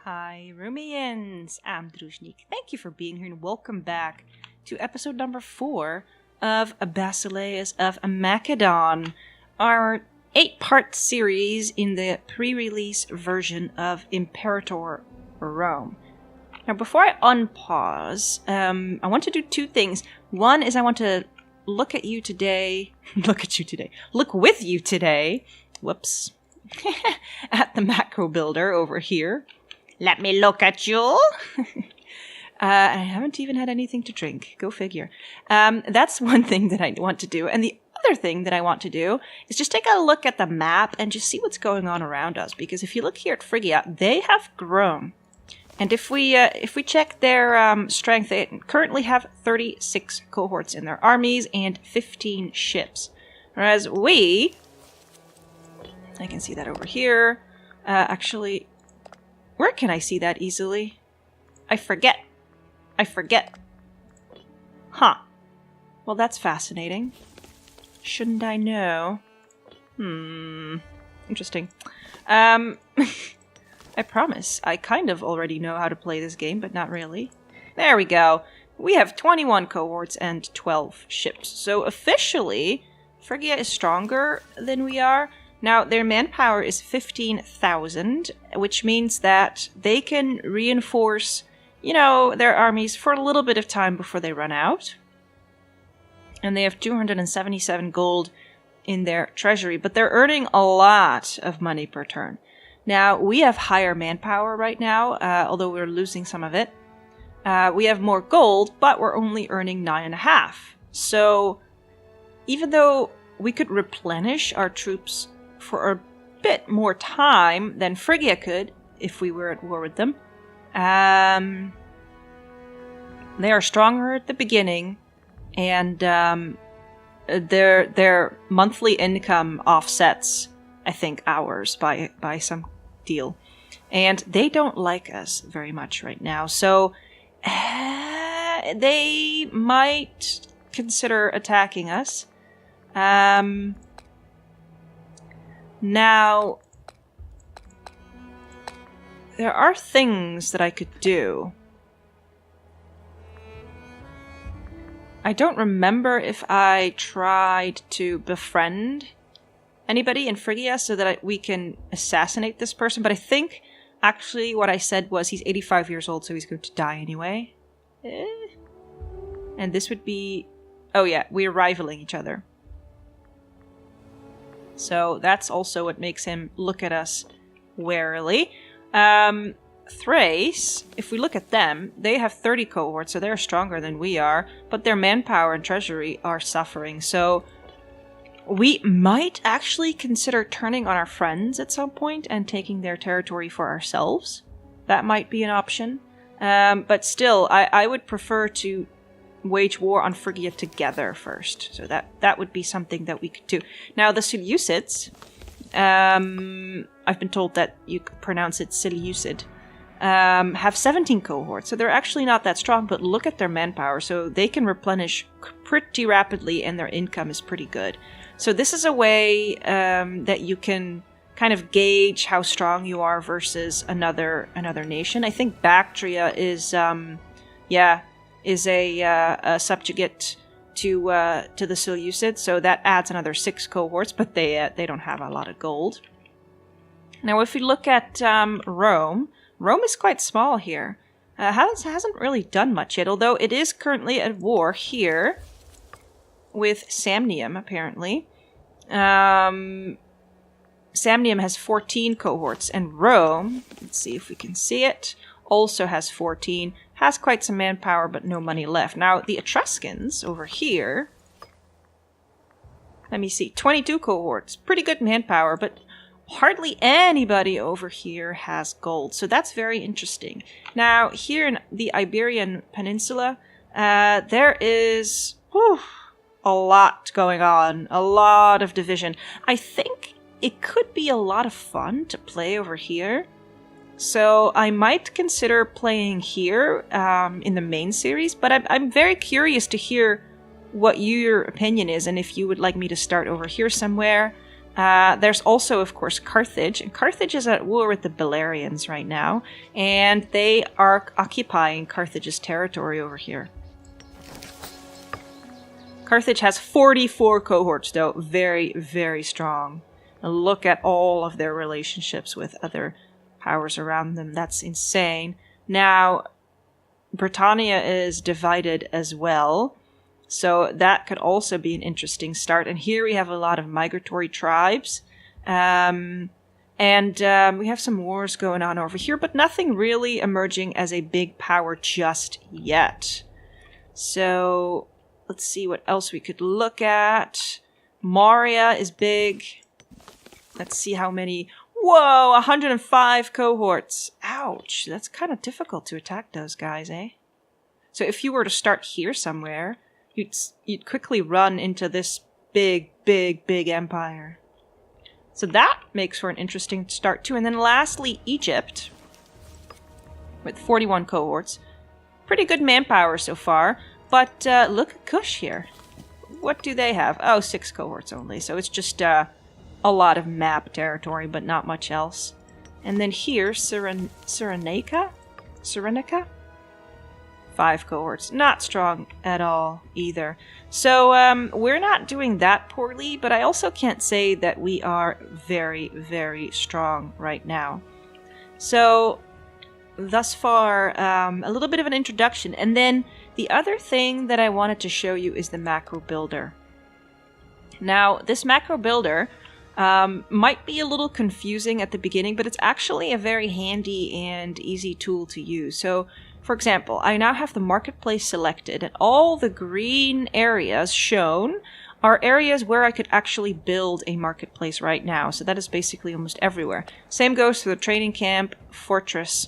Hi, Rumians! I'm Druzhnik. Thank you for being here and welcome back to episode number 4 of Basileus of Macedon, our 8-part series in the pre-release version of Imperator Rome. Now, before I unpause, I want to do two things. One is I want to look with you today, whoops, at the macro builder over here. Let me look at you. I haven't even had anything to drink. Go figure. That's one thing that I want to do. And the other thing that I want to do is just take a look at the map and just see what's going on around us. Because if you look here at Phrygia, they have grown. And if we check their strength, they currently have 36 cohorts in their armies and 15 ships. Whereas I can see that over here. Actually, where can I see that easily? I forget. Huh. Well, that's fascinating. Shouldn't I know? Interesting. I promise, I kind of already know how to play this game, but not really. There we go. We have 21 cohorts and 12 ships. So officially, Phrygia is stronger than we are. Now, their manpower is 15,000, which means that they can reinforce, their armies for a little bit of time before they run out. And they have 277 gold in their treasury, but they're earning a lot of money per turn. Now, we have higher manpower right now, although we're losing some of it. We have more gold, but we're only earning 9.5. So, even though we could replenish our troops for a bit more time than Phrygia could if we were at war with them. They are stronger at the beginning, and their monthly income offsets, I think, ours by some deal. And they don't like us very much right now, so they might consider attacking us. Now, there are things that I could do. I don't remember if I tried to befriend anybody in Phrygia so that we can assassinate this person, but I think actually what I said was he's 85 years old, so he's going to die anyway. And this would be... Oh yeah, we're rivaling each other. So that's also what makes him look at us warily. Thrace, if we look at them, they have 30 cohorts, so they're stronger than we are, but their manpower and treasury are suffering. So we might actually consider turning on our friends at some point and taking their territory for ourselves. That might be an option. But still, I would prefer to wage war on Phrygia together first. So that would be something that we could do. Now, the Seleucids, I've been told that you could pronounce it Seleucid, have 17 cohorts. So they're actually not that strong, but look at their manpower. So they can replenish pretty rapidly and their income is pretty good. So this is a way that you can kind of gauge how strong you are versus another nation. I think Bactria is a subjugate to the Seleucids, so that adds another 6 cohorts, but they don't have a lot of gold. Now, if we look at Rome is quite small here. Hasn't really done much yet, although it is currently at war here with Samnium, apparently. Samnium has 14 cohorts, and Rome, let's see if we can see it, also has 14, has quite some manpower, but no money left. Now, the Etruscans over here, let me see, 22 cohorts, pretty good manpower, but hardly anybody over here has gold, so that's very interesting. Now, here in the Iberian Peninsula, there is a lot going on, a lot of division. I think it could be a lot of fun to play over here. So I might consider playing here in the main series, but I'm very curious to hear what your opinion is and if you would like me to start over here somewhere. There's also, of course, Carthage. And Carthage is at war with the Belerians right now. And they are occupying Carthage's territory over here. Carthage has 44 cohorts, though. Very, very strong. And look at all of their relationships with other powers around them. That's insane. Now, Britannia is divided as well. So that could also be an interesting start. And here we have a lot of migratory tribes. And we have some wars going on over here, but nothing really emerging as a big power just yet. So let's see what else we could look at. Moria is big. Let's see how many. Whoa, 105 cohorts. Ouch, that's kind of difficult to attack those guys, eh? So if you were to start here somewhere, you'd quickly run into this big empire. So that makes for an interesting start too. And then lastly, Egypt, with 41 cohorts. Pretty good manpower so far, but look at Kush here. What do they have? Oh, 6 cohorts only, so it's just a lot of map territory, but not much else. And then here, Cyrenaica? 5 cohorts. Not strong at all either. So we're not doing that poorly, but I also can't say that we are very, very strong right now. So thus far, a little bit of an introduction. And then the other thing that I wanted to show you is the macro builder. Now, this macro builder might be a little confusing at the beginning, but it's actually a very handy and easy tool to use. So, for example, I now have the marketplace selected, and all the green areas shown are areas where I could actually build a marketplace right now. So that is basically almost everywhere. Same goes for the training camp, fortress,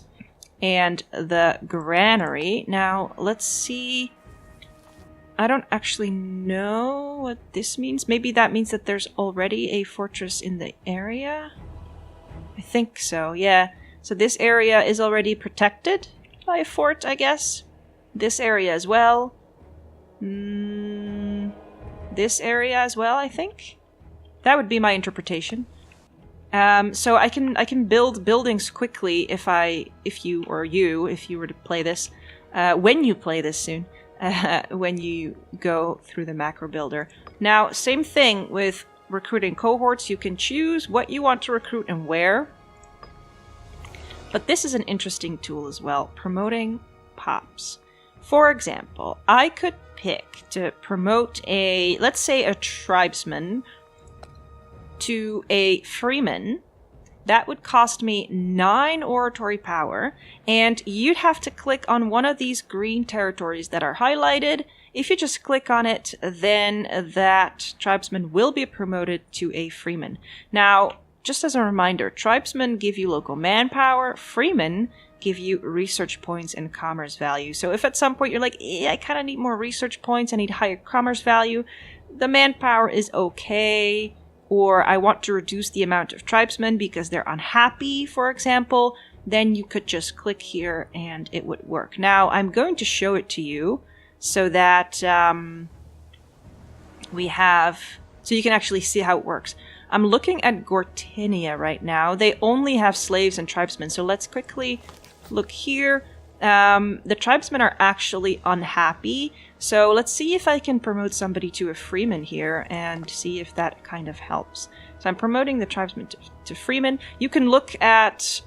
and the granary. Now, let's see. I don't actually know what this means. Maybe that means that there's already a fortress in the area? I think so, yeah. So this area is already protected by a fort, I guess. This area as well. This area as well, I think. That would be my interpretation. So I can build buildings quickly if you were to play this, when you play this soon, when you go through the macro builder. Now, same thing with recruiting cohorts. You can choose what you want to recruit and where. But this is an interesting tool as well, promoting pops. For example, I could pick to promote let's say a tribesman to a freeman. That would cost me 9 oratory power, and you'd have to click on one of these green territories that are highlighted. If you just click on it, then that tribesman will be promoted to a freeman. Now, just as a reminder, tribesmen give you local manpower, freemen give you research points and commerce value. So if at some point you're like, I kind of need more research points, I need higher commerce value, the manpower is okay, or I want to reduce the amount of tribesmen because they're unhappy, for example, then you could just click here and it would work. Now, I'm going to show it to you so that so you can actually see how it works. I'm looking at Gortinia right now. They only have slaves and tribesmen. So let's quickly look here. The tribesmen are actually unhappy. So let's see if I can promote somebody to a freeman here and see if that kind of helps. So I'm promoting the tribesmen to freeman. You can look at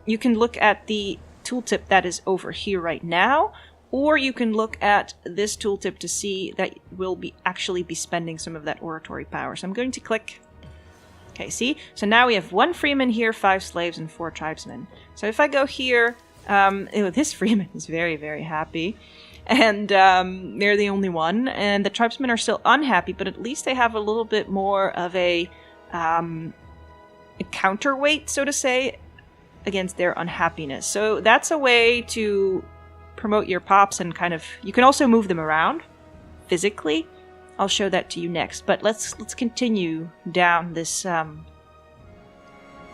the tooltip that is over here right now, or you can look at this tooltip to see that we'll actually be spending some of that oratory power. So I'm going to click. Okay, see? So now we have 1 freeman here, 5 slaves, and 4 tribesmen. So if I go here, this freeman is very, very happy. And they're the only one. And the tribesmen are still unhappy, but at least they have a little bit more of a counterweight, so to say, against their unhappiness. So that's a way to promote your pops and you can also move them around physically. I'll show that to you next, but let's continue down this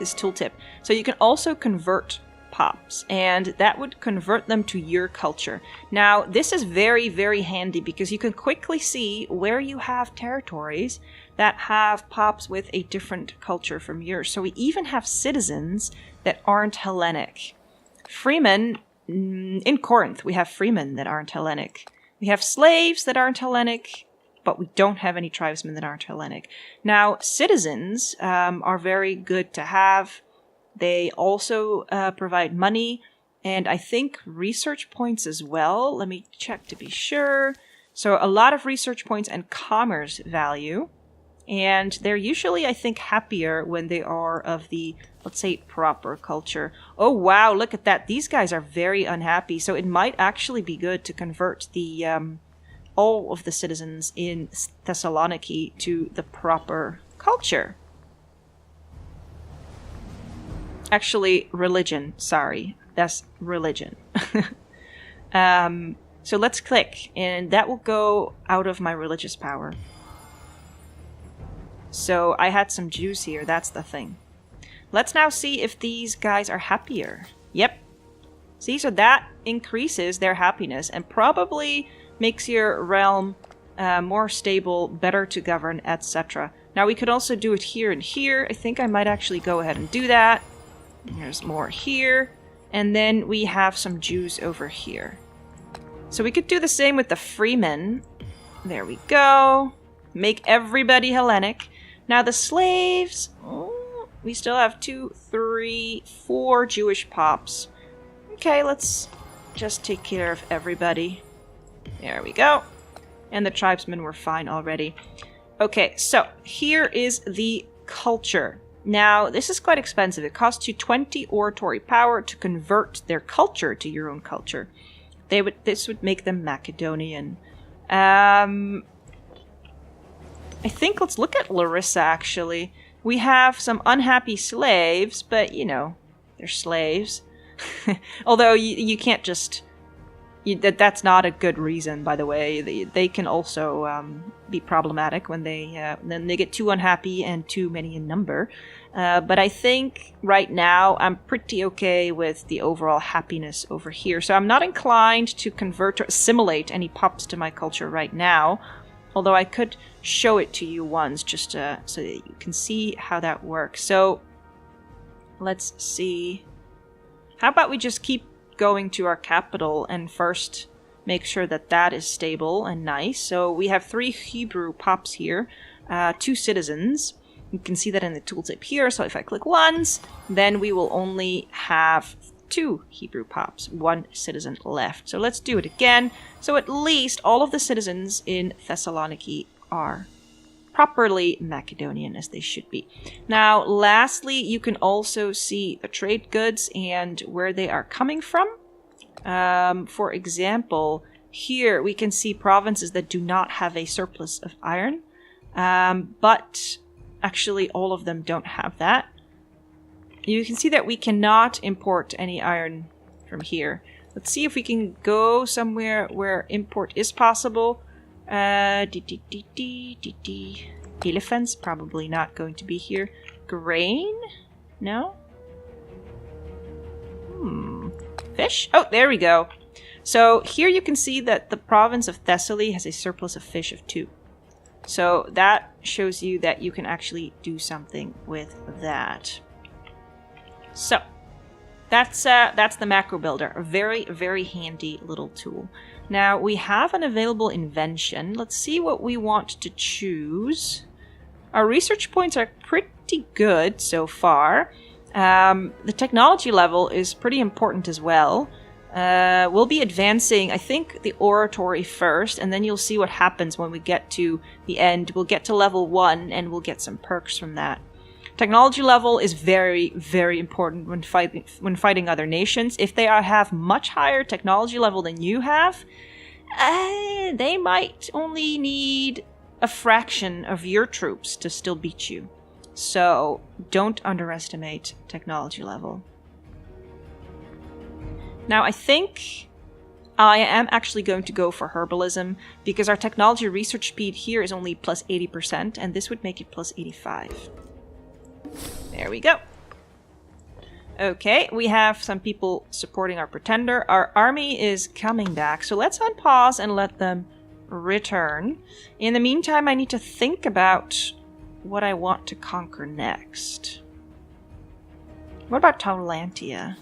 this tooltip. So you can also convert pops, and that would convert them to your culture. Now, this is very, very handy because you can quickly see where you have territories that have pops with a different culture from yours. So we even have citizens that aren't Hellenic. Freemen, in Corinth, we have freemen that aren't Hellenic. We have slaves that aren't Hellenic, but we don't have any tribesmen that aren't Hellenic. Now, citizens are very good to have. They also provide money, and I think research points as well. Let me check to be sure. So a lot of research points and commerce value. And they're usually, I think, happier when they are of the, let's say, proper culture. Oh, wow, look at that. These guys are very unhappy. So it might actually be good to convert the all of the citizens in Thessaloniki to the proper culture. Actually, religion. Sorry. That's religion. So let's click, and that will go out of my religious power. So I had some Jews here, that's the thing. Let's now see if these guys are happier. Yep. See, so that increases their happiness and probably makes your realm more stable, better to govern, etc. Now we could also do it here and here. I think I might actually go ahead and do that. There's more here. And then we have some Jews over here. So we could do the same with the freemen. There we go. Make everybody Hellenic. Now the slaves, we still have 2, 3, 4 Jewish pops. Okay, let's just take care of everybody. There we go. And the tribesmen were fine already. Okay, so here is the culture. Now, this is quite expensive. It costs you 20 oratory power to convert their culture to your own culture. This would make them Macedonian. I think let's look at Larissa, actually. We have some unhappy slaves, but, you know, they're slaves. Although you can't just... that's not a good reason, by the way. They can also be problematic when then they get too unhappy and too many in number. But I think right now I'm pretty okay with the overall happiness over here. So I'm not inclined to convert or assimilate any pops to my culture right now. Although I could show it to you once just so that you can see how that works. So let's see. How about we just keep going to our capital and first make sure that that is stable and nice. So we have 3 Hebrew pops here, 2 citizens. You can see that in the tooltip here. So if I click once, then we will only have 2 Hebrew pops, 1 citizen left. So let's do it again. So at least all of the citizens in Thessaloniki are properly Macedonian, as they should be. Now, lastly, you can also see the trade goods and where they are coming from. For example, here we can see provinces that do not have a surplus of iron, but actually all of them don't have that. You can see that we cannot import any iron from here. Let's see if we can go somewhere where import is possible. Elephants, probably not going to be here. Grain? No? Fish? Oh, there we go. So here you can see that the province of Thessaly has a surplus of fish of 2. So that shows you that you can actually do something with that. So that's the macro builder, a very, very handy little tool. Now we have an available invention. Let's see what we want to choose. Our research points are pretty good so far. The technology level is pretty important as well. We'll be advancing, I think, the oratory first, and then you'll see what happens when we get to the end. We'll get to level 1, and we'll get some perks from that. Technology level is very, very important when fighting other nations. If they have much higher technology level than you have, they might only need a fraction of your troops to still beat you. So don't underestimate technology level. Now I think I am actually going to go for herbalism because our technology research speed here is only plus 80%, and this would make it plus 85. There we go. Okay, we have some people supporting our pretender. Our army is coming back, so let's unpause and let them return. In the meantime, I need to think about what I want to conquer next. What about Taulantia?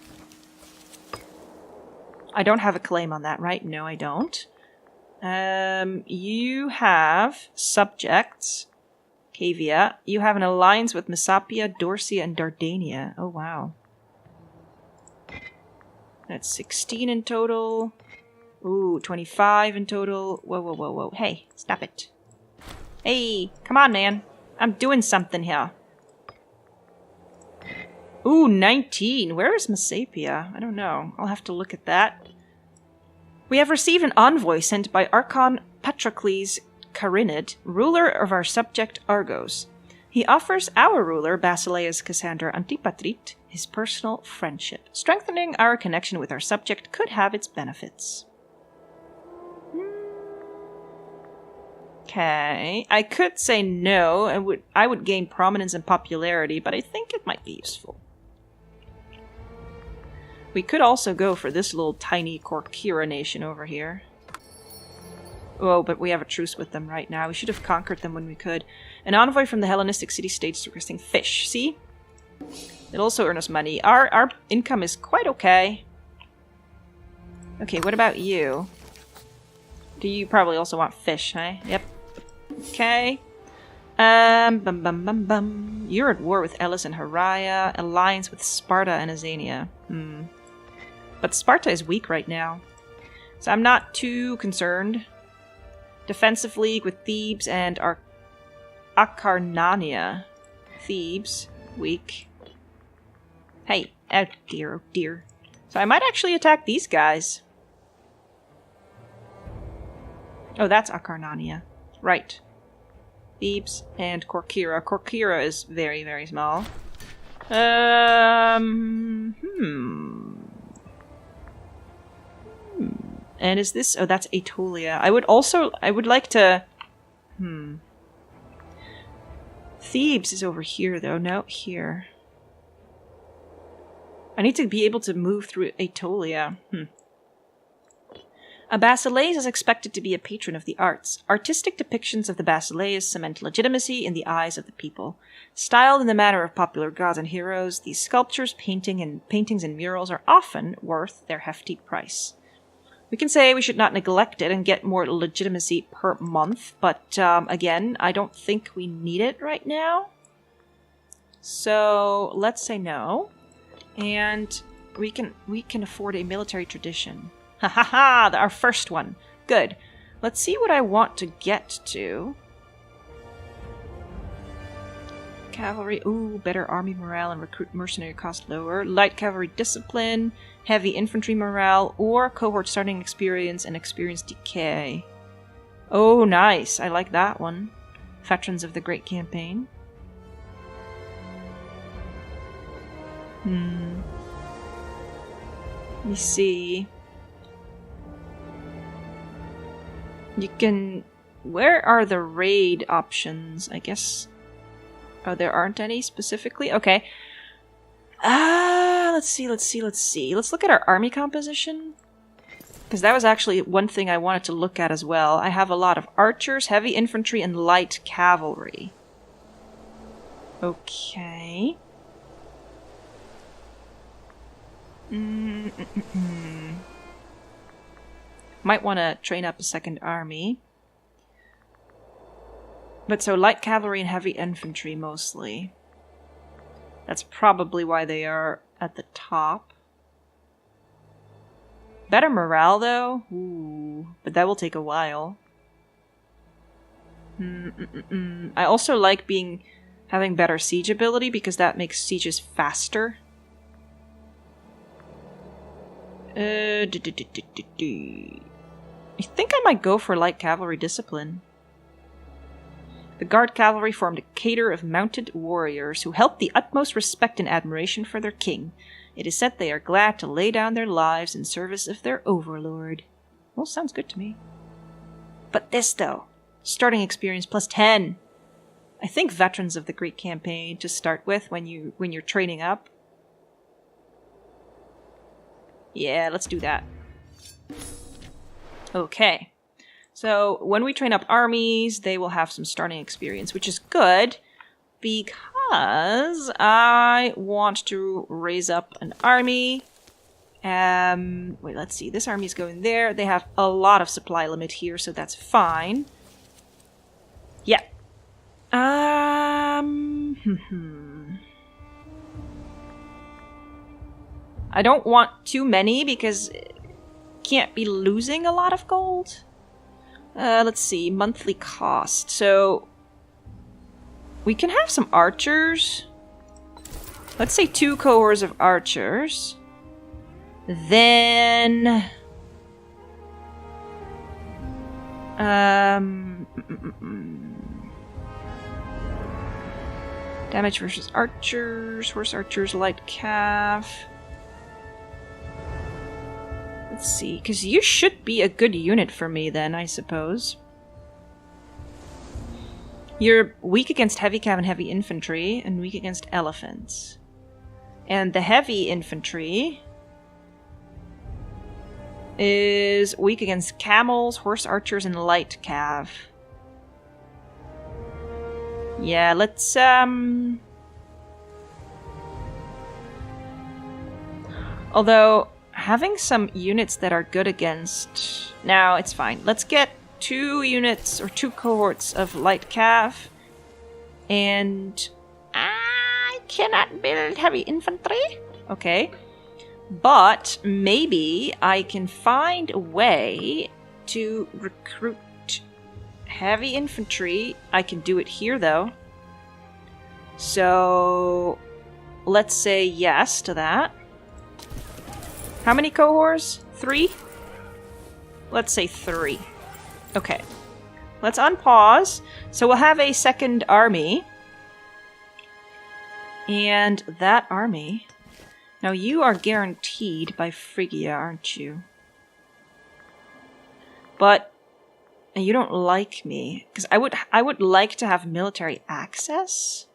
I don't have a claim on that, right? No, I don't. You have subjects. Cavia. You have an alliance with Messapia, Dorsia, and Dardania. Oh, wow. That's 16 in total. Ooh, 25 in total. Whoa, whoa, whoa, whoa. Hey, stop it. Hey, come on, man. I'm doing something here. Ooh, 19. Where is Messapia? I don't know. I'll have to look at that. We have received an envoy sent by Archon Patrocles Carinid, ruler of our subject Argos. He offers our ruler, Basileus Cassander Antipatrit, his personal friendship. Strengthening our connection with our subject could have its benefits. Okay, I could say no, and I would gain prominence and popularity, but I think it might be useful. We could also go for this little tiny Corkira nation over here. Oh, but we have a truce with them right now. We should have conquered them when we could. An envoy from the Hellenistic city-states requesting fish. See? It'll also earn us money. Our income is quite okay. Okay, what about you? Do you probably also want fish, huh? Yep. Okay. You're at war with Elis and Haraya. Alliance with Sparta and Azania. But Sparta is weak right now. So I'm not too concerned. Defensive league with Thebes and Acarnania. Thebes. Weak. Hey. Oh dear, oh dear. So I might actually attack these guys. Oh, that's Acarnania. Right. Thebes and Corkira. Corkira is very, very small. And is this... Oh, that's Aetolia. I would like to... Thebes is over here, though. No, here. I need to be able to move through Aetolia. A Basileus is expected to be a patron of the arts. Artistic depictions of the Basileus cement legitimacy in the eyes of the people. Styled in the manner of popular gods and heroes, these sculptures, paintings, and murals are often worth their hefty price. We can say we should not neglect it and get more legitimacy per month, but again, I don't think we need it right now. So let's say no, and we can afford a military tradition. Ha ha ha! Our first one. Good. Let's see what I want to get to. Cavalry. Ooh, better army morale and recruit mercenary cost lower. Light cavalry discipline. Heavy infantry morale. Or cohort starting experience and experience decay. Oh, nice. I like that one. Veterans of the Great Campaign. Let me see. You can... Where are the raid options? I guess... Oh, there aren't any specifically? Okay. Let's see. Let's look at our army composition. Because that was actually one thing I wanted to look at as well. I have a lot of archers, heavy infantry, and light cavalry. Okay. Might want to train up a second army. But so light cavalry and heavy infantry mostly. That's probably why they are at the top. Better morale though? Ooh, but that will take a while. I also like having better siege ability because that makes sieges faster. I think I might go for light cavalry discipline. The guard cavalry formed a cadre of mounted warriors who held the utmost respect and admiration for their king. It is said they are glad to lay down their lives in service of their overlord. Well, sounds good to me. But this, though. Starting experience plus 10. I think veterans of the Great Campaign to start with when you're training up. Yeah, let's do that. Okay. So when we train up armies, they will have some starting experience, which is good. because I want to raise up an army. Wait, let's see. This army's going there. They have a lot of supply limit here, so that's fine. Yeah. I don't want too many because can't be losing a lot of gold. Let's see. Monthly cost. So we can have some archers. Let's say 2 cohorts of archers. Then damage versus archers, horse archers, light cav. Let's see, because you should be a good unit for me then, I suppose. You're weak against heavy cav and heavy infantry, and weak against elephants. And the heavy infantry is weak against camels, horse archers, and light cav. Yeah, let's, although, having some units that are good against... Now, it's fine. Let's get 2 units, or 2 cohorts of light cav. And... I cannot build heavy infantry. Okay. But maybe I can find a way to recruit heavy infantry. I can do it here, though. So, let's say yes to that. How many cohorts? 3? Let's say 3. Okay. Let's unpause. So we'll have a second army. And that army... Now, you are guaranteed by Phrygia, aren't you? But you don't like me. Because I would like to have military access.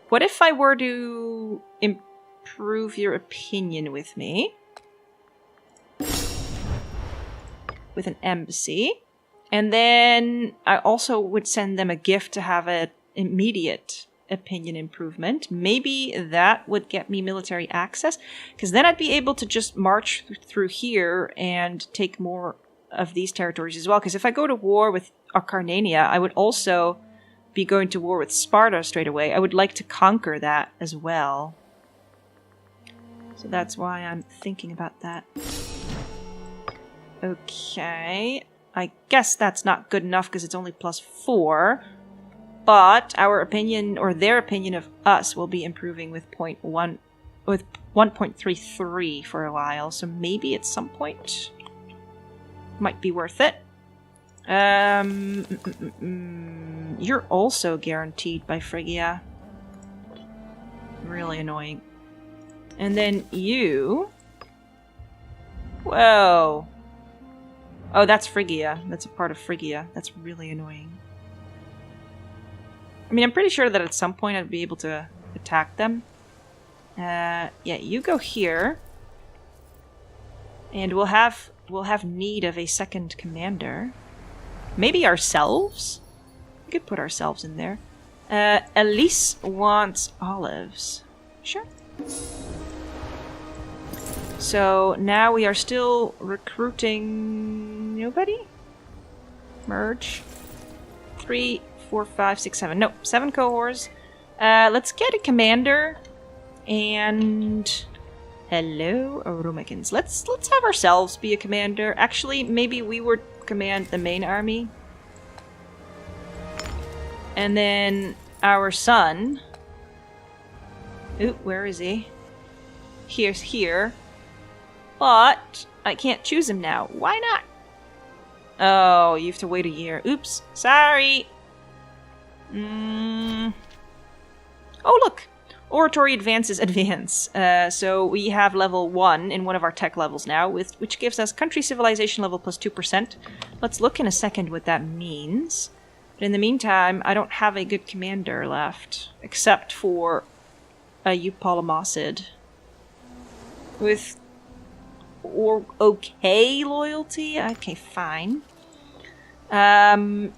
What if I were to improve your opinion with me? With an embassy. And then I also would send them a gift to have an immediate opinion improvement. Maybe that would get me military access, because then I'd be able to just march through here and take more of these territories as well. Because if I go to war with Acarnania, I would also be going to war with Sparta straight away. I would like to conquer that as well. So that's why I'm thinking about that. Okay. I guess that's not good enough because it's only +4. But our opinion, or their opinion of us, will be improving with 1.33 for a while. So maybe at some point might be worth it. You're also guaranteed by Phrygia. Really annoying. And then you... Whoa. Oh, that's Phrygia. That's a part of Phrygia. That's really annoying. I mean, I'm pretty sure that at some point I'd be able to attack them. Yeah, you go here. And we'll have need of a second commander. Maybe ourselves? We could put ourselves in there. Elise wants olives. Sure. So now we are still recruiting nobody? Merge. 3, 4, 5, 6, 7. Nope, 7 cohorts. Let's get a commander. And hello, Romicans. Let's have ourselves be a commander. Actually, maybe we would command the main army. And then our son. Ooh, where is he? Here's here. But I can't choose him now. Why not? Oh, you have to wait a year. Oops, sorry. Oh, look. Oratory advances advance. So we have level 1 in one of our tech levels now, which gives us country civilization level plus 2%. Let's look in a second what that means. But in the meantime, I don't have a good commander left, except for a Eupolemocid. With okay loyalty? Okay, fine. Come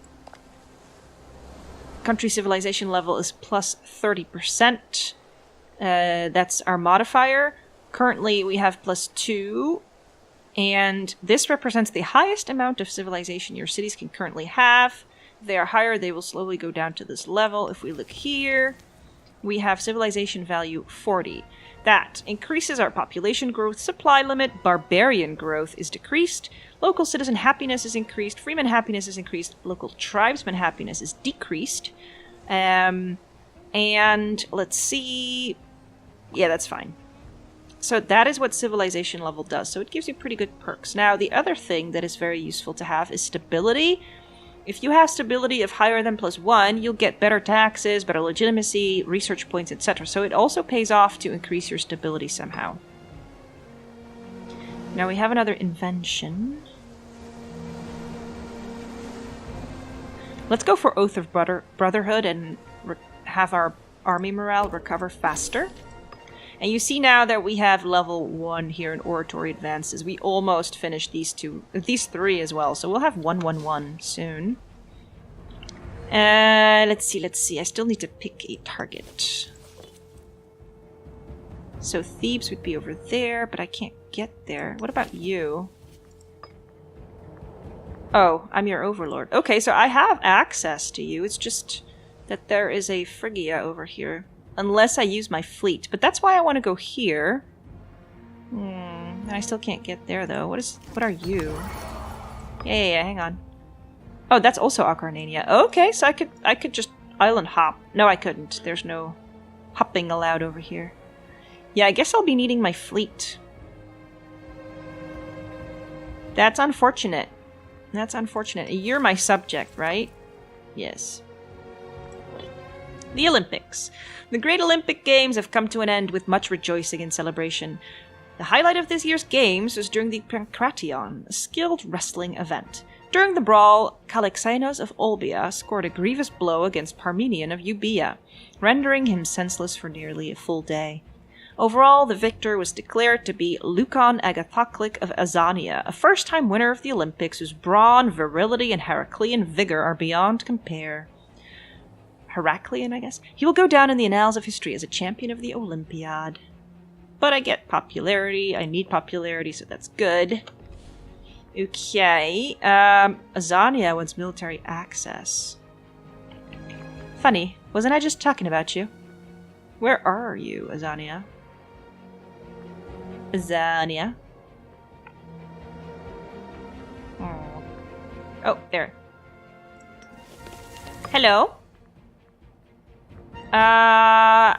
country civilization level is plus 30%. That's our modifier. Currently, we have plus 2. And this represents the highest amount of civilization your cities can currently have. If they are higher, they will slowly go down to this level. If we look here, we have civilization value 40. That increases our population growth supply limit. Barbarian growth is decreased. Local citizen happiness is increased. Freeman happiness is increased. Local tribesman happiness is decreased. And let's see. Yeah, that's fine. So that is what civilization level does. So it gives you pretty good perks. Now, the other thing that is very useful to have is stability. If you have stability of higher than +1, you'll get better taxes, better legitimacy, research points, etc. So it also pays off to increase your stability somehow. Now we have another invention. Let's go for Oath of Brotherhood and have our army morale recover faster. And you see now that we have level 1 here in Oratory Advances. We almost finished these 3 as well. So we'll have 111 soon. Let's see. I still need to pick a target. So Thebes would be over there, but I can't get there. What about you? Oh, I'm your overlord. Okay, so I have access to you. It's just that there is a Phrygia over here. Unless I use my fleet. But that's why I want to go here. I still can't get there, though. What are you? Yeah, hang on. Oh, that's also Acarnania. Okay, so I could just island hop. No, I couldn't. There's no hopping allowed over here. Yeah, I guess I'll be needing my fleet. That's unfortunate. That's unfortunate. You're my subject, right? Yes. The Olympics. The Great Olympic Games have come to an end with much rejoicing and celebration. The highlight of this year's games was during the Pankration, a skilled wrestling event. During the brawl, Kalixenos of Olbia scored a grievous blow against Parmenion of Euboea, rendering him senseless for nearly a full day. Overall, the victor was declared to be Lukon Agathoclic of Azania, a first-time winner of the Olympics whose brawn, virility, and Heraclean vigor are beyond compare. Heraclean, I guess? He will go down in the annals of history as a champion of the Olympiad. But I get popularity. I need popularity, so that's good. Okay. Azania wants military access. Funny. Wasn't I just talking about you? Where are you, Azania? Azania? Oh, there. Hello?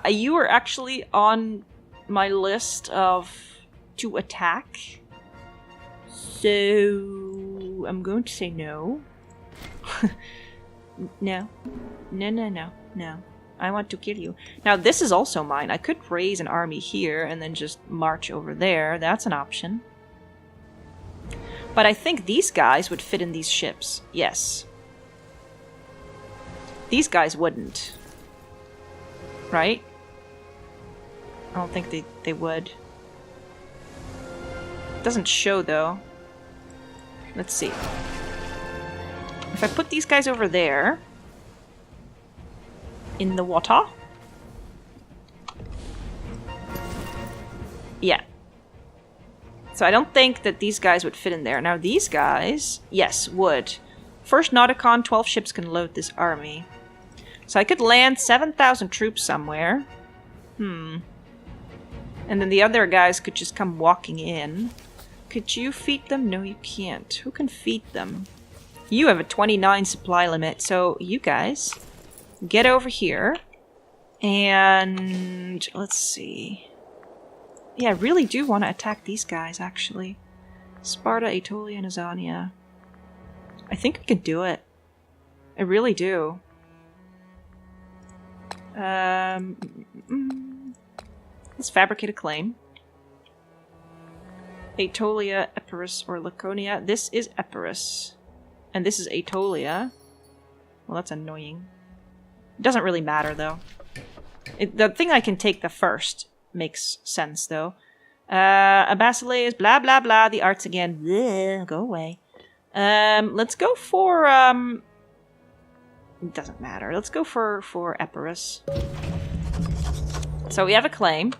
You were actually on my list to attack. So I'm going to say no. No. No. I want to kill you. Now this is also mine. I could raise an army here and then just march over there. That's an option. But I think these guys would fit in these ships. Yes. These guys wouldn't. Right? I don't think they would. Doesn't show though. Let's see. If I put these guys over there in the water. Yeah. So I don't think that these guys would fit in there. Now these guys, yes, would. First Nauticon, 12 ships can load this army. So I could land 7,000 troops somewhere. And then the other guys could just come walking in. Could you feed them? No, you can't. Who can feed them? You have a 29 supply limit, so you guys get over here. And let's see. Yeah, I really do want to attack these guys, actually. Sparta, Aetolia, and Azania. I think we could do it. I really do. Let's fabricate a claim. Aetolia, Epirus, or Laconia. This is Epirus. And this is Aetolia. Well, that's annoying. It doesn't really matter, though. The thing I can take the first makes sense, though. A Basileus, blah, blah, blah. The arts again. Bleh, go away. Let's go for, It doesn't matter. Let's go for Epirus. So we have a claim.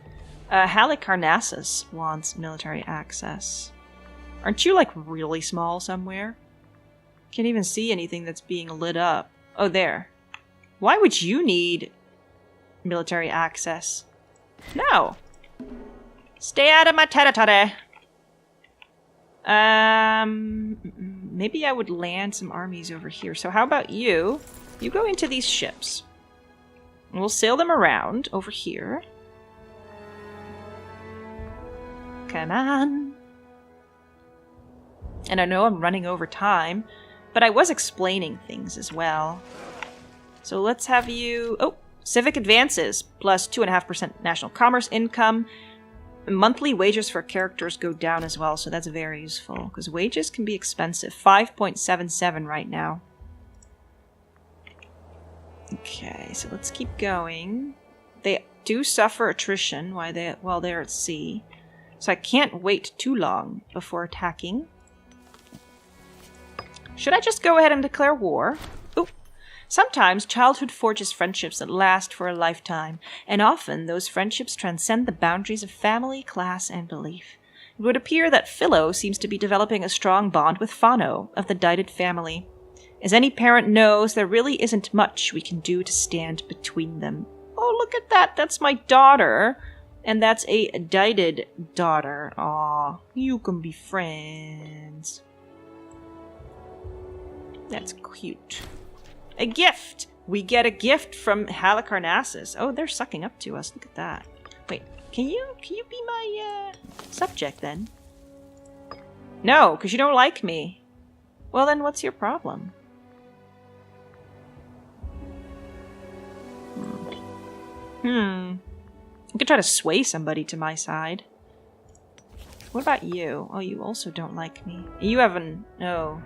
Halicarnassus wants military access. Aren't you, like, really small somewhere? Can't even see anything that's being lit up. Oh, there. Why would you need military access? No. Stay out of my territory. Maybe I would land some armies over here. So how about you? You go into these ships. We'll sail them around over here. Come on. And I know I'm running over time, but I was explaining things as well. So let's have you... Oh, civic advances, plus 2.5% national commerce income. Monthly wages for characters go down as well, so that's very useful, because wages can be expensive. 5.77 right now. Okay, so let's keep going. They do suffer attrition while they're at sea, so I can't wait too long before attacking. Should I just go ahead and declare war? Ooh. Sometimes childhood forges friendships that last for a lifetime, and often those friendships transcend the boundaries of family, class, and belief. It would appear that Philo seems to be developing a strong bond with Phano of the Dited family. As any parent knows, there really isn't much we can do to stand between them. Oh, look at that! That's my daughter! And that's a Dited daughter. Aw, you can be friends. That's cute. A gift! We get a gift from Halicarnassus. Oh, they're sucking up to us. Look at that. Wait, can you be my subject then? No, because you don't like me. Well then, what's your problem? I could try to sway somebody to my side. What about you? Oh, you also don't like me. You haven't... No.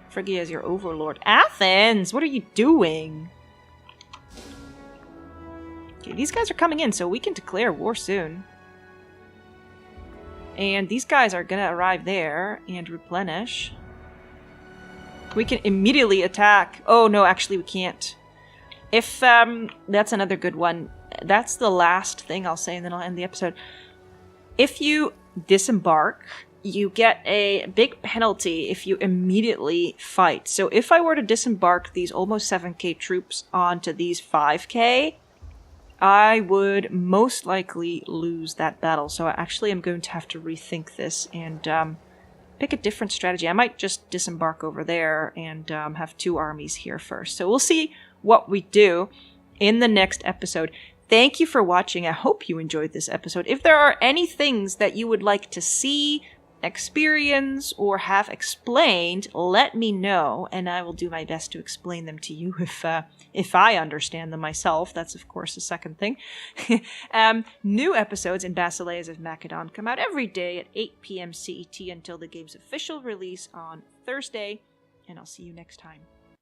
Phrygia is your overlord. Athens! What are you doing? Okay, these guys are coming in, so we can declare war soon. And these guys are gonna arrive there and replenish. We can immediately attack. Oh, no, actually we can't. If, that's another good one. That's the last thing I'll say, and then I'll end the episode. If you disembark, you get a big penalty if you immediately fight. So if I were to disembark these almost 7k troops onto these 5k, I would most likely lose that battle. So I actually am going to have to rethink this and pick a different strategy. I might just disembark over there and have 2 armies here first. So we'll see what we do in the next episode. Thank you for watching. I hope you enjoyed this episode. If there are any things that you would like to see, experience, or have explained, let me know, and I will do my best to explain them to you if I understand them myself. That's, of course, the second thing. New episodes in Basileus of Macedon come out every day at 8 p.m. CET until the game's official release on Thursday, and I'll see you next time.